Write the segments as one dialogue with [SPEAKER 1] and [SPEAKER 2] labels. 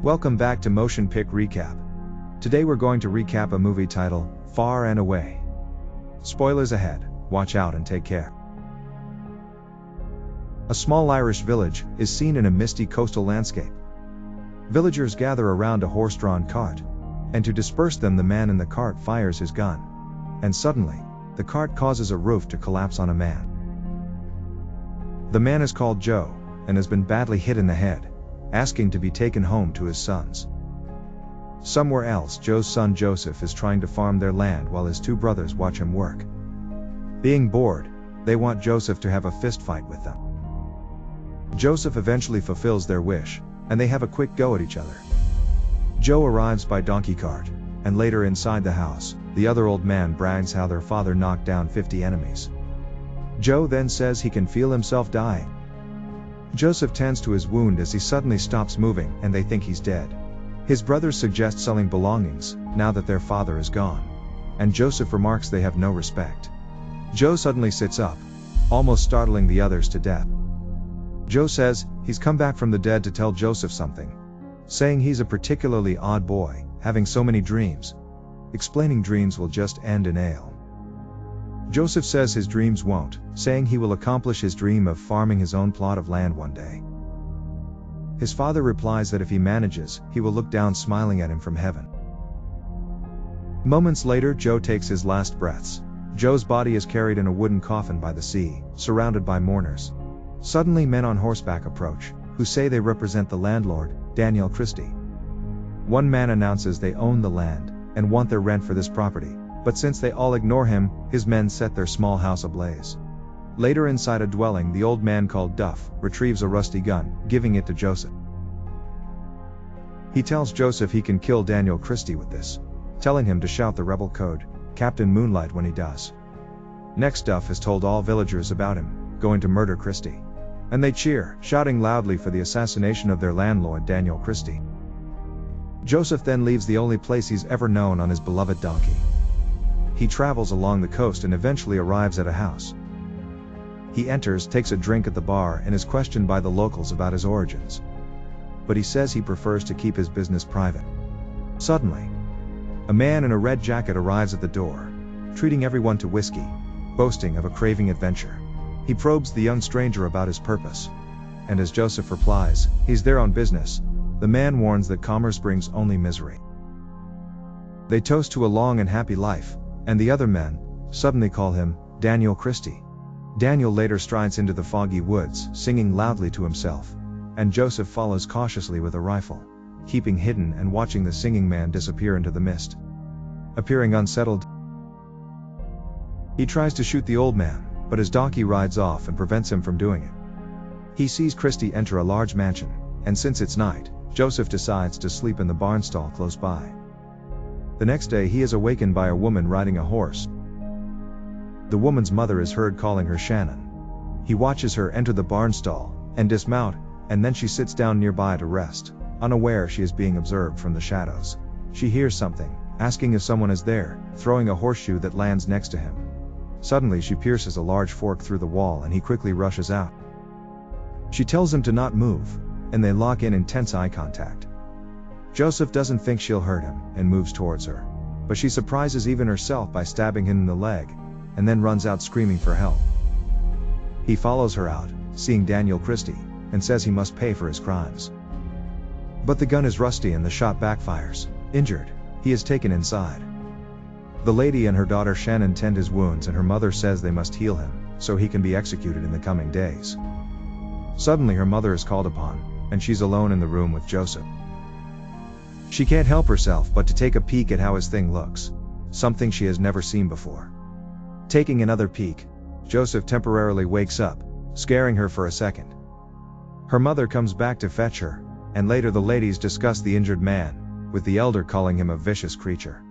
[SPEAKER 1] Welcome back to MotionPic Recap. Today we're going to recap a movie titled Far and Away. Spoilers ahead, watch out and take care. A small Irish village is seen in a misty coastal landscape. Villagers gather around a horse-drawn cart, and to disperse them the man in the cart fires his gun. And suddenly, the cart causes a roof to collapse on a man. The man is called Joe, and has been badly hit in the head, asking to be taken home to his sons. Somewhere else, Joe's son Joseph is trying to farm their land while his two brothers watch him work. Being bored, they want Joseph to have a fist fight with them. Joseph eventually fulfills their wish, and they have a quick go at each other. Joe arrives by donkey cart, and later inside the house, the other old man brags how their father knocked down 50 enemies. Joe then says he can feel himself dying. Joseph tends to his wound as he suddenly stops moving and they think he's dead. His brothers suggest selling belongings, now that their father is gone. And Joseph remarks they have no respect. Joe suddenly sits up, almost startling the others to death. Joe says he's come back from the dead to tell Joseph something, saying he's a particularly odd boy, having so many dreams. Explaining dreams will just end in ale. Joseph says his dreams won't, saying he will accomplish his dream of farming his own plot of land one day. His father replies that if he manages, he will look down smiling at him from heaven. Moments later, Joe takes his last breaths. Joe's body is carried in a wooden coffin by the sea, surrounded by mourners. Suddenly men on horseback approach, who say they represent the landlord, Daniel Christie. One man announces they own the land, and want their rent for this property. But since they all ignore him, his men set their small house ablaze. Later inside a dwelling, the old man called Duff retrieves a rusty gun, giving it to Joseph. He tells Joseph he can kill Daniel Christie with this, telling him to shout the rebel code, Captain Moonlight, when he does. Next, Duff has told all villagers about him, going to murder Christie. And they cheer, shouting loudly for the assassination of their landlord Daniel Christie. Joseph then leaves the only place he's ever known on his beloved donkey. He travels along the coast and eventually arrives at a house. He enters, takes a drink at the bar, and is questioned by the locals about his origins. But he says he prefers to keep his business private. Suddenly, a man in a red jacket arrives at the door, treating everyone to whiskey, boasting of a craving adventure. He probes the young stranger about his purpose. And as Joseph replies, he's there on business, the man warns that commerce brings only misery. They toast to a long and happy life, and the other men suddenly call him Daniel Christie. Daniel later strides into the foggy woods, singing loudly to himself, and Joseph follows cautiously with a rifle, keeping hidden and watching the singing man disappear into the mist. Appearing unsettled, he tries to shoot the old man, but his donkey rides off and prevents him from doing it. He sees Christie enter a large mansion, and since it's night, Joseph decides to sleep in the barn stall close by. The next day he is awakened by a woman riding a horse. The woman's mother is heard calling her Shannon. He watches her enter the barn stall and dismount, and then she sits down nearby to rest, unaware she is being observed from the shadows. She hears something, asking if someone is there, throwing a horseshoe that lands next to him. Suddenly she pierces a large fork through the wall and he quickly rushes out. She tells him to not move, and they lock in intense eye contact. Joseph doesn't think she'll hurt him, and moves towards her. But she surprises even herself by stabbing him in the leg, and then runs out screaming for help. He follows her out, seeing Daniel Christie, and says he must pay for his crimes. But the gun is rusty and the shot backfires. Injured, he is taken inside. The lady and her daughter Shannon tend his wounds, and her mother says they must heal him, so he can be executed in the coming days. Suddenly her mother is called upon, and she's alone in the room with Joseph. She can't help herself but to take a peek at how his thing looks, something she has never seen before. Taking another peek, Joseph temporarily wakes up, scaring her for a second. Her mother comes back to fetch her, and later the ladies discuss the injured man, with the elder calling him a vicious creature.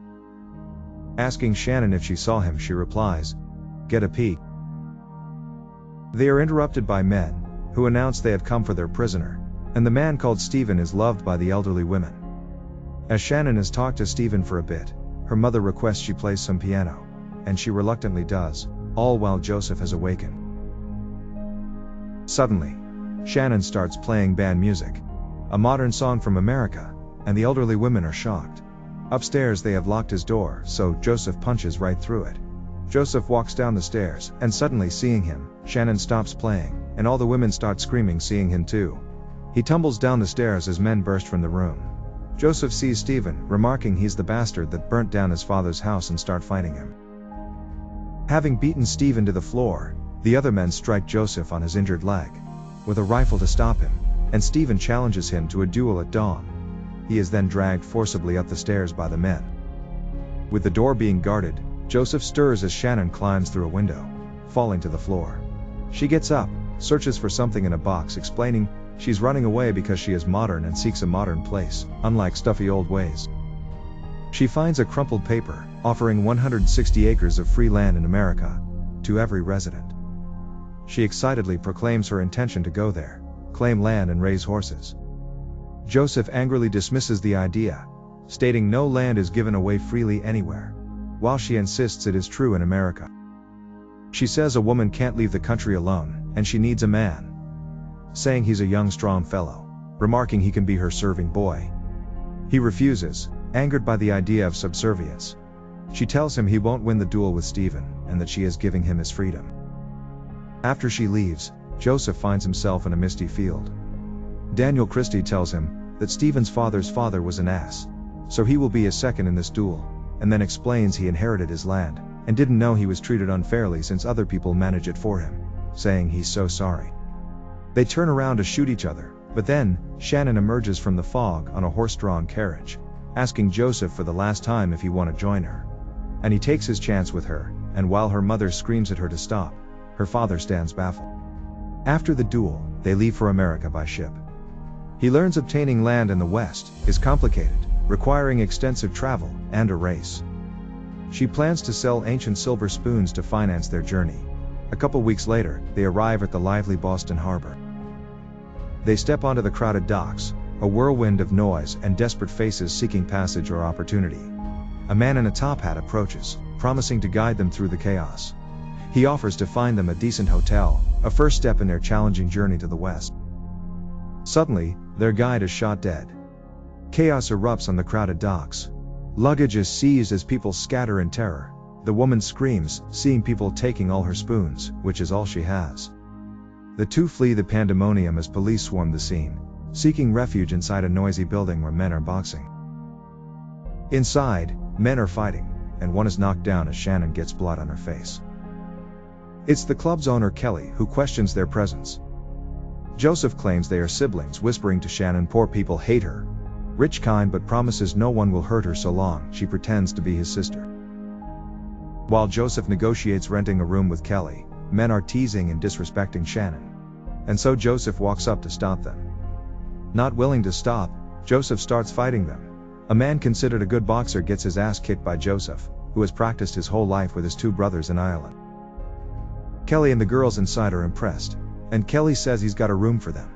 [SPEAKER 1] Asking Shannon if she saw him, she replies, "Get a peek." They are interrupted by men, who announce they have come for their prisoner, and the man called Stephen is loved by the elderly women. As Shannon has talked to Stephen for a bit, her mother requests she plays some piano, and she reluctantly does, all while Joseph has awakened. Suddenly, Shannon starts playing band music, a modern song from America, and the elderly women are shocked. Upstairs they have locked his door, so Joseph punches right through it. Joseph walks down the stairs, and suddenly seeing him, Shannon stops playing, and all the women start screaming seeing him too. He tumbles down the stairs as men burst from the room. Joseph sees Stephen, remarking he's the bastard that burnt down his father's house, and start fighting him. Having beaten Stephen to the floor, the other men strike Joseph on his injured leg with a rifle to stop him, and Stephen challenges him to a duel at dawn. He is then dragged forcibly up the stairs by the men. With the door being guarded, Joseph stirs as Shannon climbs through a window, falling to the floor. She gets up, searches for something in a box, explaining she's running away because she is modern and seeks a modern place, unlike stuffy old ways. She finds a crumpled paper, offering 160 acres of free land in America to every resident. She excitedly proclaims her intention to go there, claim land and raise horses. Joseph angrily dismisses the idea, stating no land is given away freely anywhere, while she insists it is true in America. She says a woman can't leave the country alone, and she needs a man, saying he's a young strong fellow, remarking he can be her serving boy. He refuses, angered by the idea of subservience. She tells him he won't win the duel with Stephen, and that she is giving him his freedom. After she leaves, Joseph finds himself in a misty field. Daniel Christie tells him that Stephen's father's father was an ass, so he will be his second in this duel, and then explains he inherited his land, and didn't know he was treated unfairly since other people manage it for him, saying he's so sorry. They turn around to shoot each other, but then, Shannon emerges from the fog on a horse-drawn carriage, asking Joseph for the last time if he want to join her. And he takes his chance with her, and while her mother screams at her to stop, her father stands baffled. After the duel, they leave for America by ship. He learns obtaining land in the West is complicated, requiring extensive travel and a race. She plans to sell ancient silver spoons to finance their journey. A couple weeks later, they arrive at the lively Boston harbor. They step onto the crowded docks, a whirlwind of noise and desperate faces seeking passage or opportunity. A man in a top hat approaches, promising to guide them through the chaos. He offers to find them a decent hotel, a first step in their challenging journey to the West. Suddenly, their guide is shot dead. Chaos erupts on the crowded docks. Luggage is seized as people scatter in terror. The woman screams, seeing people taking all her spoons, which is all she has. The two flee the pandemonium as police swarm the scene, seeking refuge inside a noisy building where men are boxing. Inside, men are fighting, and one is knocked down as Shannon gets blood on her face. It's the club's owner Kelly who questions their presence. Joseph claims they are siblings, whispering to Shannon poor people hate her, rich kind, but promises no one will hurt her so long she pretends to be his sister. While Joseph negotiates renting a room with Kelly, men are teasing and disrespecting Shannon. And so Joseph walks up to stop them. Not willing to stop, Joseph starts fighting them. A man considered a good boxer gets his ass kicked by Joseph, who has practiced his whole life with his two brothers in Ireland. Kelly and the girls inside are impressed, and Kelly says he's got a room for them.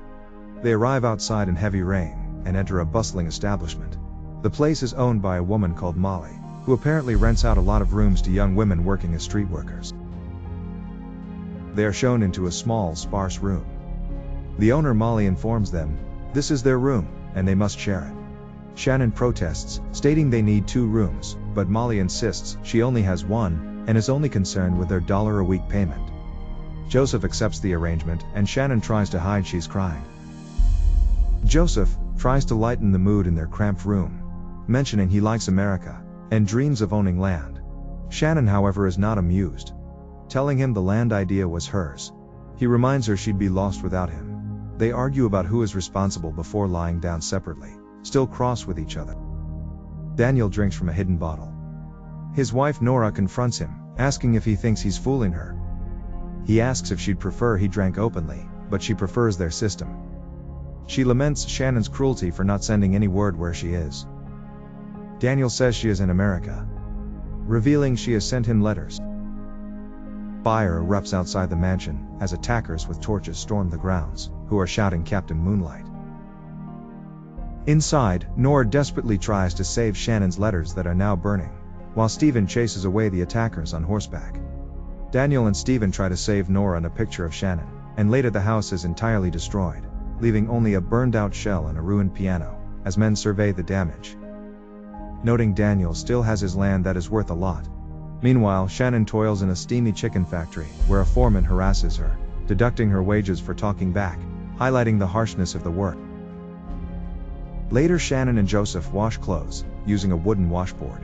[SPEAKER 1] They arrive outside in heavy rain, and enter a bustling establishment. The place is owned by a woman called Molly, who apparently rents out a lot of rooms to young women working as street workers. They are shown into a small, sparse room. The owner Molly informs them this is their room, and they must share it. Shannon protests, stating they need 2 rooms, but Molly insists she only has one, and is only concerned with their $1 a week payment. Joseph accepts the arrangement, and Shannon tries to hide she's crying. Joseph tries to lighten the mood in their cramped room, mentioning he likes America, and dreams of owning land. Shannon, however, is not amused, telling him the land idea was hers. He reminds her she'd be lost without him. They argue about who is responsible before lying down separately, still cross with each other. Daniel drinks from a hidden bottle. His wife Nora confronts him, asking if he thinks he's fooling her. He asks if she'd prefer he drank openly, but she prefers their system. She laments Shannon's cruelty for not sending any word where she is. Daniel says she is in America, revealing she has sent him letters. Fire erupts outside the mansion as attackers with torches storm the grounds, who are shouting Captain Moonlight. Inside, Nora desperately tries to save Shannon's letters that are now burning, while Stephen chases away the attackers on horseback. Daniel and Stephen try to save Nora and a picture of Shannon, and later the house is entirely destroyed, leaving only a burned-out shell and a ruined piano. as men survey the damage. Noting Daniel still has his land that is worth a lot. Meanwhile, Shannon toils in a steamy chicken factory, where a foreman harasses her, deducting her wages for talking back, highlighting the harshness of the work. Later, Shannon and Joseph wash clothes, using a wooden washboard.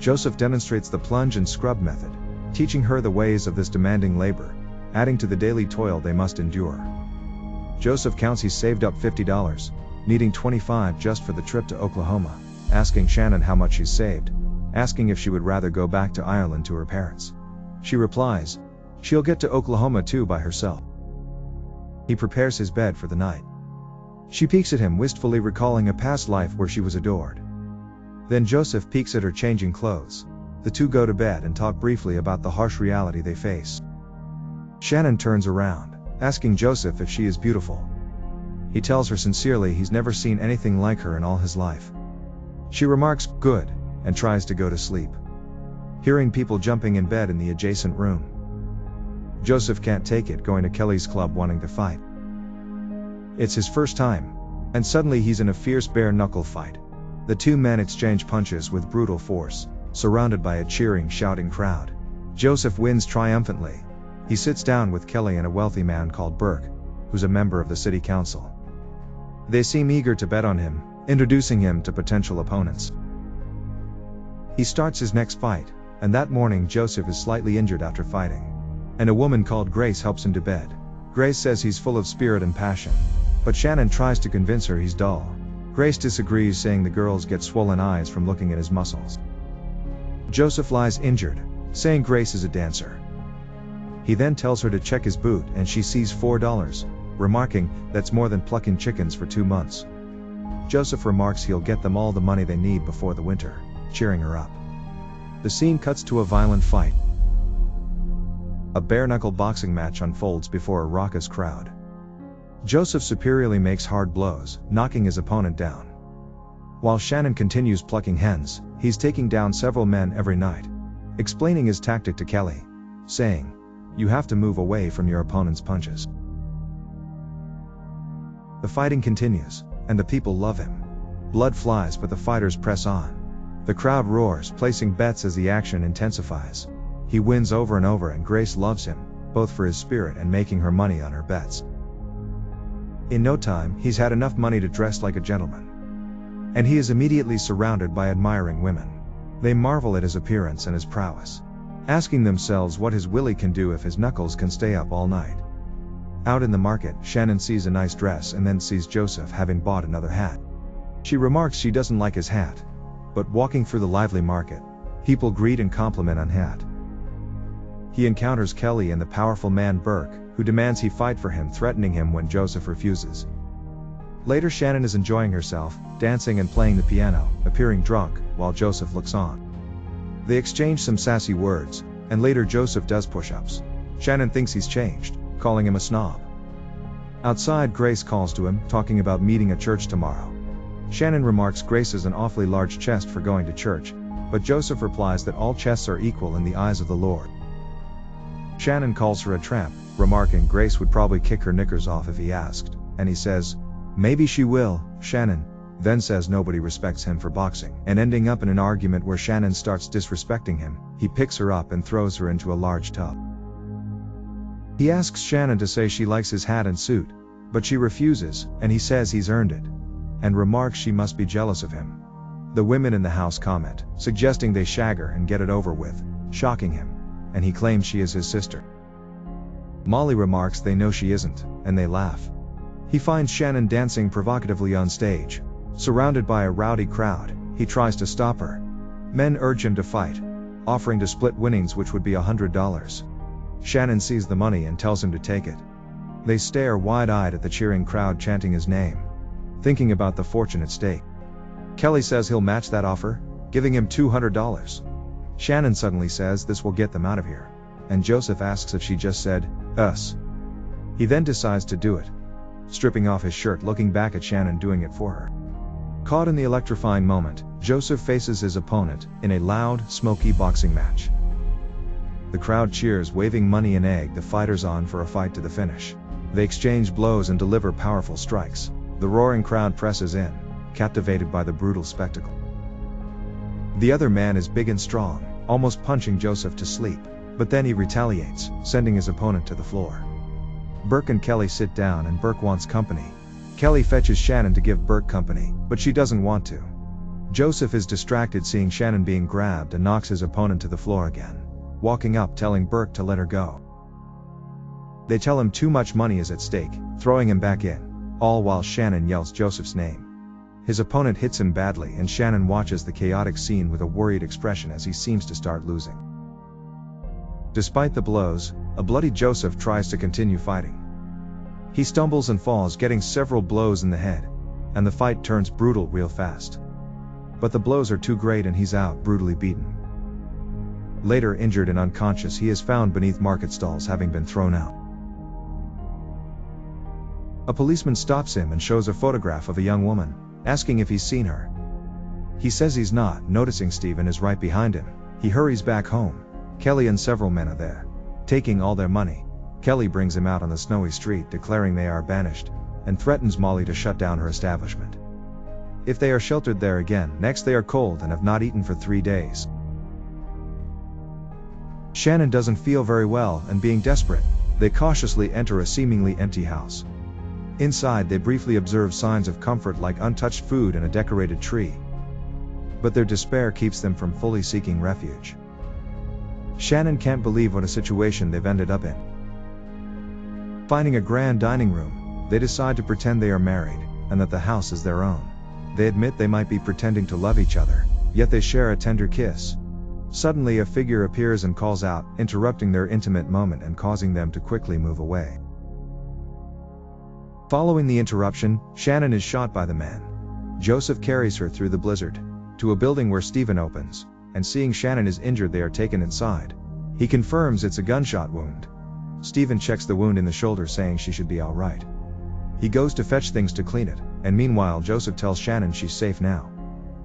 [SPEAKER 1] Joseph demonstrates the plunge and scrub method, teaching her the ways of this demanding labor, adding to the daily toil they must endure. Joseph counts he's saved up $50, needing $25 just for the trip to Oklahoma, asking Shannon how much she's saved, asking if she would rather go back to Ireland to her parents. She replies, she'll get to Oklahoma too by herself. He prepares his bed for the night. She peeks at him, wistfully recalling a past life where she was adored. Then Joseph peeks at her changing clothes. The two go to bed and talk briefly about the harsh reality they face. Shannon turns around, asking Joseph if she is beautiful. He tells her sincerely he's never seen anything like her in all his life. She remarks, good, and tries to go to sleep. Hearing people jumping in bed in the adjacent room. Joseph can't take it, going to Kelly's club wanting to fight. It's his first time, and suddenly he's in a fierce bare-knuckle fight. The two men exchange punches with brutal force, surrounded by a cheering, shouting crowd. Joseph wins triumphantly. He sits down with Kelly and a wealthy man called Burke, who's a member of the city council. They seem eager to bet on him, introducing him to potential opponents. He starts his next fight, and that morning Joseph is slightly injured after fighting. And a woman called Grace helps him to bed. Grace says he's full of spirit and passion, but Shannon tries to convince her he's dull. Grace disagrees, saying the girls get swollen eyes from looking at his muscles. Joseph lies injured, saying Grace is a dancer. He then tells her to check his boot, and she sees $4, remarking, that's more than plucking chickens for 2 months. Joseph remarks he'll get them all the money they need before the winter, cheering her up. The scene cuts to a violent fight. A bare-knuckle boxing match unfolds before a raucous crowd. Joseph superiorly makes hard blows, knocking his opponent down. While Shannon continues plucking hens, he's taking down several men every night, explaining his tactic to Kelly, saying, you have to move away from your opponent's punches. The fighting continues, and the people love him. Blood flies, but the fighters press on. The crowd roars, placing bets as the action intensifies. He wins over and over, and Grace loves him, both for his spirit and making her money on her bets. In no time, he's had enough money to dress like a gentleman. And he is immediately surrounded by admiring women. They marvel at his appearance and his prowess, asking themselves what his willy can do if his knuckles can stay up all night. Out in the market, Shannon sees a nice dress and then sees Joseph having bought another hat. She remarks she doesn't like his hat, but walking through the lively market, people greet and compliment on hat. He encounters Kelly and the powerful man Burke, who demands he fight for him, threatening him when Joseph refuses. Later, Shannon is enjoying herself, dancing and playing the piano, appearing drunk, while Joseph looks on. They exchange some sassy words, and later Joseph does push-ups. Shannon thinks he's changed, calling him a snob. Outside, Grace calls to him, talking about meeting at church tomorrow. Shannon remarks Grace has an awfully large chest for going to church, but Joseph replies that all chests are equal in the eyes of the Lord. Shannon calls her a tramp, remarking Grace would probably kick her knickers off if he asked, and he says, maybe she will. Shannon then says nobody respects him for boxing, and ending up in an argument where Shannon starts disrespecting him, he picks her up and throws her into a large tub. He asks Shannon to say she likes his hat and suit, but she refuses, and he says he's earned it, and remarks she must be jealous of him. The women in the house comment, suggesting they shag her and get it over with, shocking him, and he claims she is his sister. Molly remarks they know she isn't, and they laugh. He finds Shannon dancing provocatively on stage. Surrounded by a rowdy crowd, he tries to stop her. Men urge him to fight, offering to split winnings, which would be $100. Shannon sees the money and tells him to take it. They stare wide-eyed at the cheering crowd chanting his name, thinking about the fortune at stake. Kelly says he'll match that offer, giving him $200. Shannon suddenly says this will get them out of here, and Joseph asks if she just said, us. He then decides to do it, stripping off his shirt, looking back at Shannon doing it for her. Caught in the electrifying moment, Joseph faces his opponent in a loud, smoky boxing match. The crowd cheers, waving money and egg the fighters on for a fight to the finish. They exchange blows and deliver powerful strikes. The roaring crowd presses in. captivated by the brutal spectacle. The other man is big and strong, almost punching Joseph to sleep, but then he retaliates, sending his opponent to the floor. Burke and Kelly sit down and Burke wants company. Kelly fetches Shannon to give Burke company, but she doesn't want to. Joseph is distracted seeing Shannon being grabbed and knocks his opponent to the floor again, walking up telling Burke to let her go. They tell him too much money is at stake, throwing him back in, all while Shannon yells Joseph's name. His opponent hits him badly and Shannon watches the chaotic scene with a worried expression as he seems to start losing. Despite the blows, a bloody Joseph tries to continue fighting. He stumbles and falls, getting several blows in the head, and the fight turns brutal real fast. But the blows are too great and he's out, brutally beaten. Later injured and unconscious, he is found beneath market stalls having been thrown out. A policeman stops him and shows a photograph of a young woman, asking if he's seen her. He says he's not, noticing Stephen is right behind him. He hurries back home. Kelly and several men are there, taking all their money. Kelly brings him out on the snowy street, declaring they are banished, and threatens Molly to shut down her establishment if they are sheltered there again. Next, they are cold and have not eaten for 3 days. Shannon doesn't feel very well, and being desperate, they cautiously enter a seemingly empty house. Inside, they briefly observe signs of comfort like untouched food and a decorated tree. But their despair keeps them from fully seeking refuge. Shannon can't believe what a situation they've ended up in. Finding a grand dining room, they decide to pretend they are married, and that the house is their own. They admit they might be pretending to love each other, yet they share a tender kiss. Suddenly a figure appears and calls out, interrupting their intimate moment and causing them to quickly move away. Following the interruption, Shannon is shot by the man. Joseph carries her through the blizzard to a building where Stephen opens, and seeing Shannon is injured, they are taken inside. He confirms it's a gunshot wound. Stephen checks the wound in the shoulder, saying she should be all right. He goes to fetch things to clean it, and meanwhile Joseph tells Shannon she's safe now,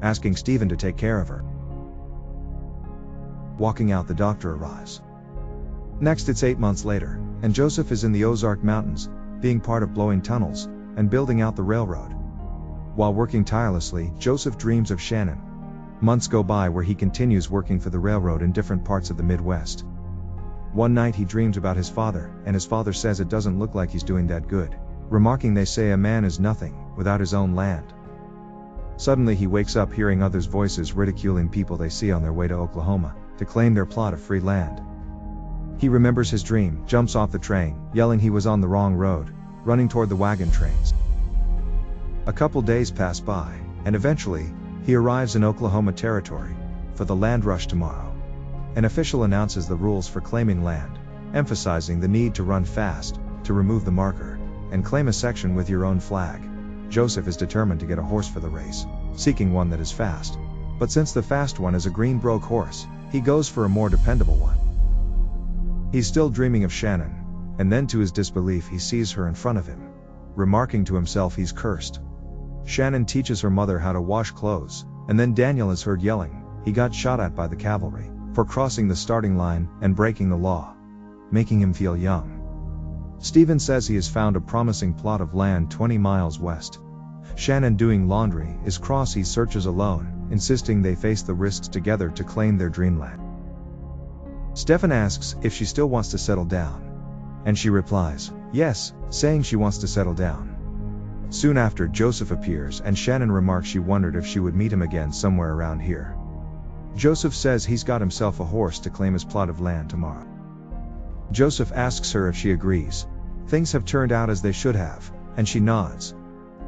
[SPEAKER 1] asking Stephen to take care of her. Walking out, the doctor arrives. Next, it's 8 months later, and Joseph is in the Ozark Mountains, being part of blowing tunnels and building out the railroad. While working tirelessly, Joseph dreams of Shannon. Months go by where he continues working for the railroad in different parts of the Midwest. One night he dreams about his father, and his father says it doesn't look like he's doing that good, remarking they say a man is nothing without his own land. Suddenly he wakes up hearing others' voices ridiculing people they see on their way to Oklahoma to claim their plot of free land. He remembers his dream, jumps off the train, yelling he was on the wrong road, running toward the wagon trains. A couple days pass by, and eventually, he arrives in Oklahoma Territory for the land rush tomorrow. An official announces the rules for claiming land, emphasizing the need to run fast, to remove the marker, and claim a section with your own flag. Joseph is determined to get a horse for the race, seeking one that is fast. But since the fast one is a green broke horse, he goes for a more dependable one. He's still dreaming of Shannon, and then to his disbelief he sees her in front of him, remarking to himself he's cursed. Shannon teaches her mother how to wash clothes, and then Daniel is heard yelling he got shot at by the cavalry for crossing the starting line and breaking the law, making him feel young. Stephen says he has found a promising plot of land 20 miles west. Shannon, doing laundry, is cross. He searches alone, insisting they face the risks together to claim their dreamland. Stephen asks if she still wants to settle down, and she replies, yes, saying she wants to settle down. Soon after, Joseph appears and Shannon remarks she wondered if she would meet him again somewhere around here. Joseph says he's got himself a horse to claim his plot of land tomorrow. Joseph asks her if she agrees. Things have turned out as they should have, and she nods,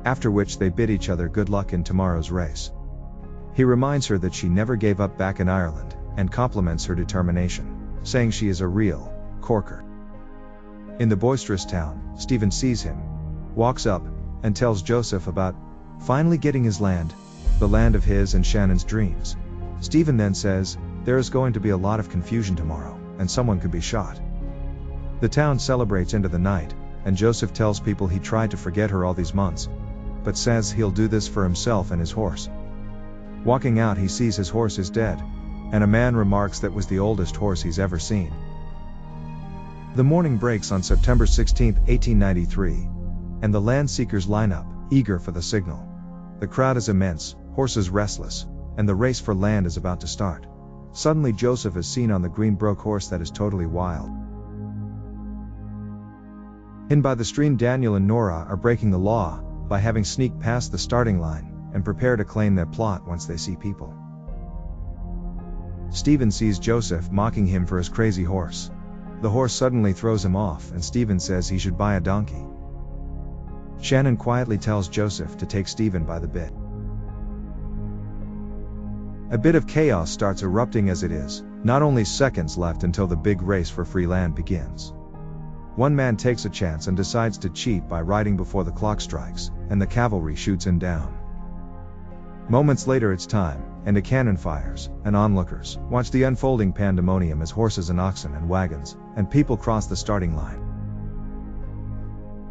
[SPEAKER 1] after which they bid each other good luck in tomorrow's race. He reminds her that she never gave up back in Ireland, and compliments her determination, saying she is a real corker. In the boisterous town, Stephen sees him, walks up, and tells Joseph about finally getting his land, the land of his and Shannon's dreams. Stephen then says, there is going to be a lot of confusion tomorrow, and someone could be shot. The town celebrates into the night, and Joseph tells people he tried to forget her all these months, but says he'll do this for himself and his horse. Walking out, he sees his horse is dead, and a man remarks that was the oldest horse he's ever seen. The morning breaks on September 16, 1893, and the land seekers line up, eager for the signal. The crowd is immense, horses restless, and the race for land is about to start. Suddenly Joseph is seen on the green broke horse that is totally wild. In by the stream, Daniel and Nora are breaking the law by having sneaked past the starting line and prepare to claim their plot once they see people. Stephen sees Joseph mocking him for his crazy horse. The horse suddenly throws him off and Stephen says he should buy a donkey. Shannon quietly tells Joseph to take Stephen by the bit. A bit of chaos starts erupting as it is not only seconds left until the big race for free land begins. One man takes a chance and decides to cheat by riding before the clock strikes, and the cavalry shoots him down. Moments later it's time, and a cannon fires, and onlookers watch the unfolding pandemonium as horses and oxen and wagons, and people cross the starting line.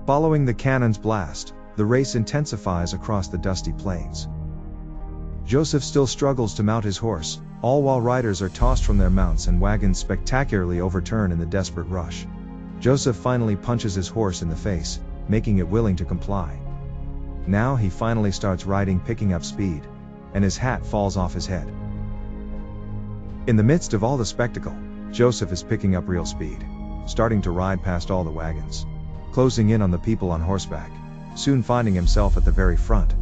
[SPEAKER 1] Following the cannon's blast, the race intensifies across the dusty plains. Joseph still struggles to mount his horse, all while riders are tossed from their mounts and wagons spectacularly overturn in the desperate rush. Joseph finally punches his horse in the face, making it willing to comply. Now he finally starts riding, picking up speed, and his hat falls off his head. In the midst of all the spectacle, Joseph is picking up real speed, starting to ride past all the wagons, closing in on the people on horseback, soon finding himself at the very front.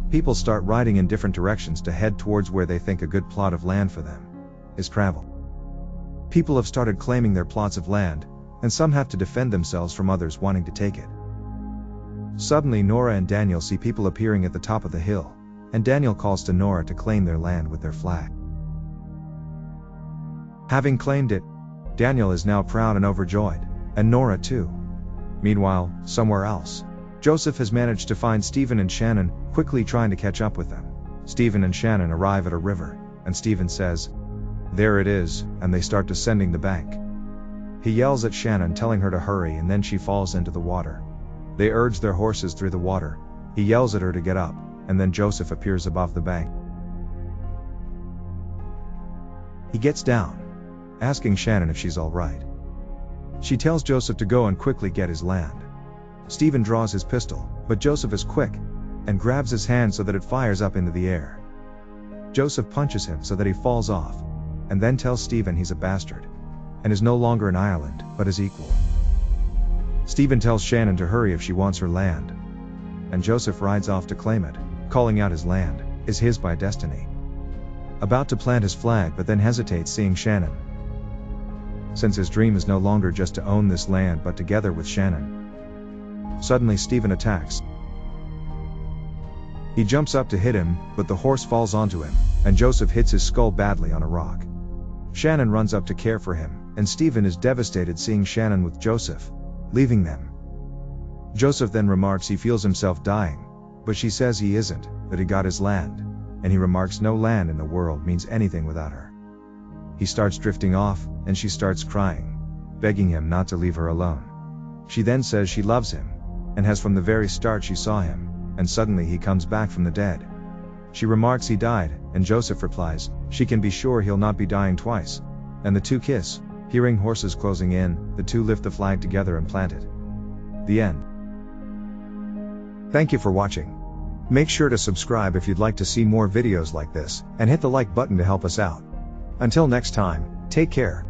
[SPEAKER 1] People start riding in different directions to head towards where they think a good plot of land for them is travel. People have started claiming their plots of land, and some have to defend themselves from others wanting to take it. Suddenly Nora and Daniel see people appearing at the top of the hill, and Daniel calls to Nora to claim their land with their flag. Having claimed it, Daniel is now proud and overjoyed, and Nora too. Meanwhile, somewhere else, Joseph has managed to find Stephen and Shannon, quickly trying to catch up with them. Stephen and Shannon arrive at a river, and Stephen says, "There it is," and they start descending the bank. He yells at Shannon, telling her to hurry, and then she falls into the water. They urge their horses through the water. He yells at her to get up, and then Joseph appears above the bank. He gets down, asking Shannon if she's all right. She tells Joseph to go and quickly get his land. Stephen draws his pistol, but Joseph is quick, and grabs his hand so that it fires up into the air. Joseph punches him so that he falls off, and then tells Stephen he's a bastard, and is no longer in Ireland, but his equal. Stephen tells Shannon to hurry if she wants her land, and Joseph rides off to claim it, calling out his land is his by destiny. About to plant his flag, but then hesitates, seeing Shannon. Since his dream is no longer just to own this land but together with Shannon. Suddenly Stephen attacks. He jumps up to hit him, but the horse falls onto him, and Joseph hits his skull badly on a rock. Shannon runs up to care for him, and Stephen is devastated seeing Shannon with Joseph, leaving them. Joseph then remarks he feels himself dying, but she says he isn't, that he got his land, and he remarks no land in the world means anything without her. He starts drifting off, and she starts crying, begging him not to leave her alone. She then says she loves him, and has from the very start she saw him, and suddenly he comes back from the dead. She remarks he died, and Joseph replies, she can be sure he'll not be dying twice. And the two kiss. Hearing horses closing in, the two lift the flag together and plant it. The end. Thank you for watching. Make sure to subscribe if you'd like to see more videos like this, and hit the like button to help us out. Until next time, take care.